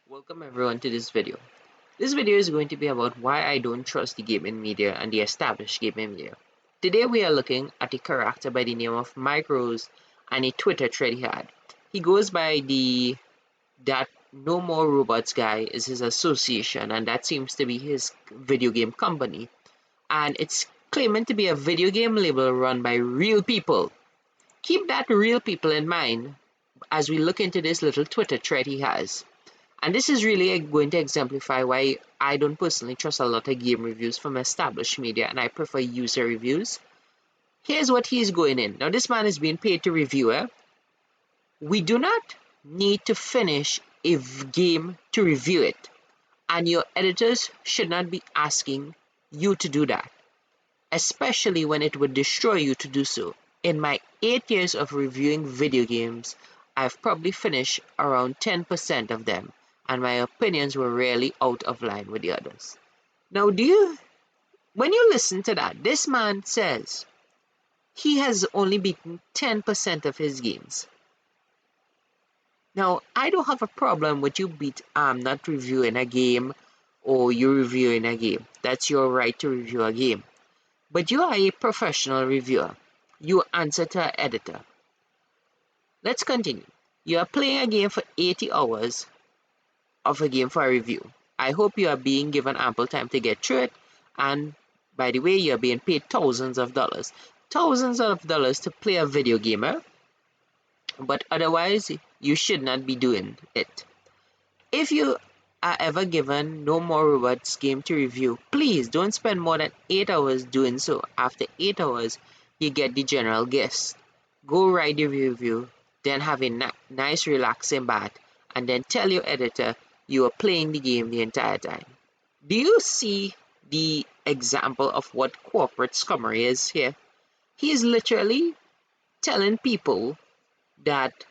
Welcome everyone to this video. This video is going to be about why I don't trust the gaming media and the established gaming media. Today we are looking at a character by the name of Mike Rose and a Twitter thread he had. He goes by the that No More Robots guy is his association, and that seems to be his video game company. And it's claiming to be a video game label run by real people. Keep that real people in mind as we look into this little Twitter thread he has. And this is really going to exemplify why I don't personally trust a lot of game reviews from established media and I prefer user reviews. Here's what he's going in. Now, this man is being paid to review it. We do not need to finish a game to review it, and your editors should not be asking you to do that, especially when it would destroy you to do so. In my 8 years of reviewing video games, I've probably finished around 10% of them, and my opinions were really out of line with the others. Now, when you listen to that, this man says he has only beaten 10% of his games. Now, I don't have a problem with you not reviewing a game or you reviewing a game. That's your right to review a game. But you are a professional reviewer. You answer to an editor. Let's continue. You are playing a game for 80 hours of a game for a review. I hope you are being given ample time to get through it. And by the way, you are being paid thousands of dollars. Thousands of dollars to play a video game, eh? But otherwise, you should not be doing it. If you are ever given No More Robots game to review, please don't spend more than 8 hours doing so. After 8 hours, you get the general gist. Go write the review, then have a nice relaxing bath, and then tell your editor you are playing the game the entire time. Do you see the example of what corporate scummery is here? He is literally telling people that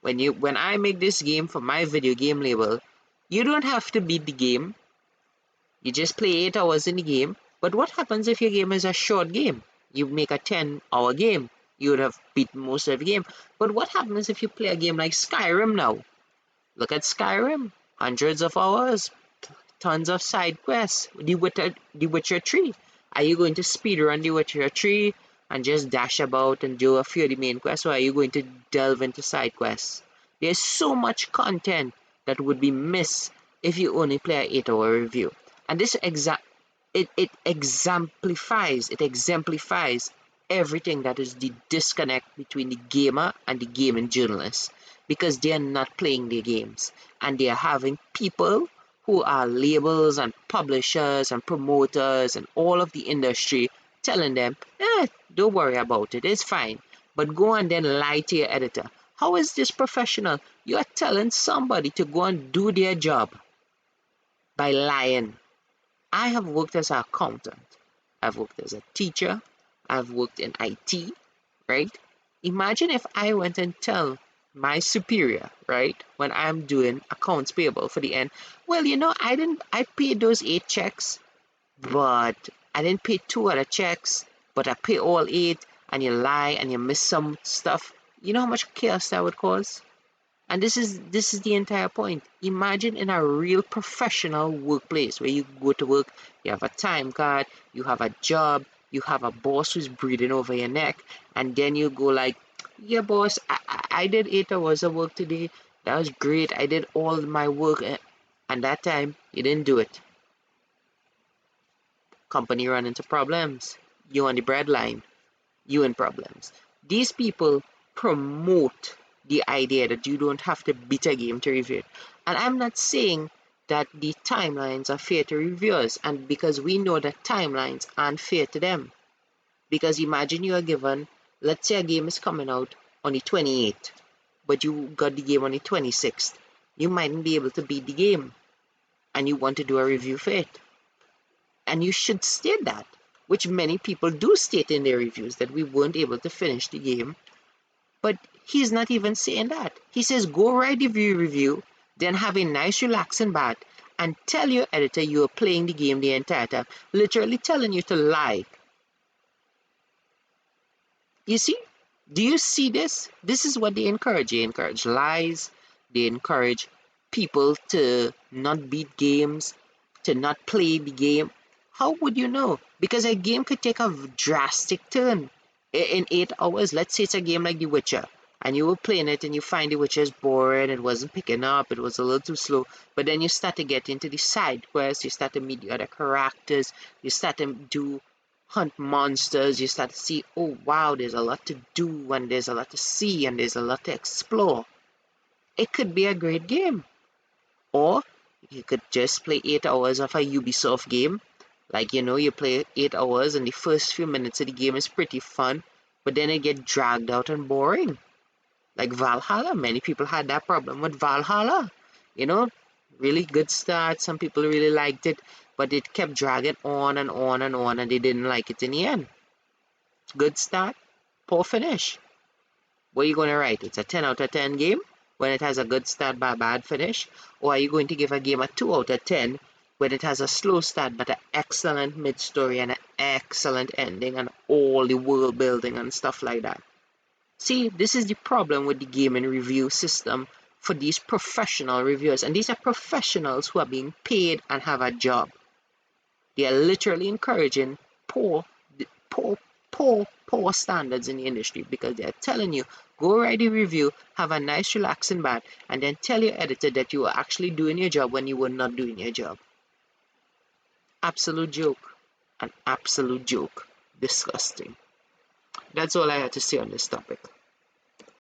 when I make this game for my video game label, you don't have to beat the game. You just play 8 hours in the game. But what happens if your game is a short game? You make a 10-hour game. You would have beaten most of the game. But what happens if you play a game like Skyrim now? Look at Skyrim. Hundreds of hours, tons of side quests. The Witcher 3. Are you going to speedrun The Witcher 3 and just dash about and do a few of the main quests, or are you going to delve into side quests? There's so much content that would be missed if you only play an 8-hour review. And this exemplifies everything that is the disconnect between the gamer and the gaming journalist, because they are not playing their games and they are having people who are labels and publishers and promoters and all of the industry telling them, don't worry about it, it's fine. But go and then lie to your editor. How is this professional? You are telling somebody to go and do their job by lying. I have worked as an accountant. I've worked as a teacher. I've worked in IT, right? Imagine if I went and tell my superior, right, when I'm doing accounts payable for the end, well, I paid those 8 checks, but I didn't pay 2 other checks, but I pay all 8, and you lie and you miss some stuff. You know how much chaos that would cause? And this is the entire point. Imagine in a real professional workplace where you go to work, you have a time card, you have a job, you have a boss who's breathing over your neck, and then you go like, yeah, boss, I did 8 hours of work today. That was great. I did all my work, and that time you didn't do it. Company run into problems. You on the breadline, you in problems. These people promote the idea that you don't have to beat a game to review it. And I'm not saying that the timelines are fair to reviewers, and because we know that timelines aren't fair to them. Because imagine you are given, let's say a game is coming out on the 28th, but you got the game on the 26th. You mightn't be able to beat the game, and you want to do a review for it. And you should state that, which many people do state in their reviews, that we weren't able to finish the game. But he's not even saying that. He says go write the review, then have a nice relaxing bath, and tell your editor you are playing the game the entire time. Literally telling you to lie. You see? Do you see this? This is what they encourage. They encourage lies. They encourage people to not beat games, to not play the game, how would you know? Because a game could take a drastic turn in 8 hours. Let's say it's a game like The Witcher, and you were playing it and you find The Witcher's boring, it wasn't picking up, it was a little too slow. But then you start to get into the side quests, you start to meet the other characters, you start to do hunt monsters, you start to see, oh wow, there's a lot to do, and there's a lot to see, and there's a lot to explore. It could be a great game. Or you could just play 8 hours of a Ubisoft game. Like, you play 8 hours and the first few minutes of the game is pretty fun, but then it get dragged out and boring. Like Valhalla, many people had that problem with Valhalla. You know, really good start. Some people really liked it, but it kept dragging on and on and on, and they didn't like it in the end. Good start, poor finish. What are you going to write? It's a 10 out of 10 game when it has a good start but a bad finish? Or are you going to give a game a 2 out of 10 when it has a slow start but an excellent mid-story and an excellent ending and all the world building and stuff like that? See, this is the problem with the gaming review system for these professional reviewers. And these are professionals who are being paid and have a job. They are literally encouraging poor, poor, poor standards in the industry because they're telling you, go write a review, have a nice relaxing bath, and then tell your editor that you were actually doing your job when you were not doing your job. Absolute joke. An absolute joke. Disgusting. That's all I had to say on this topic.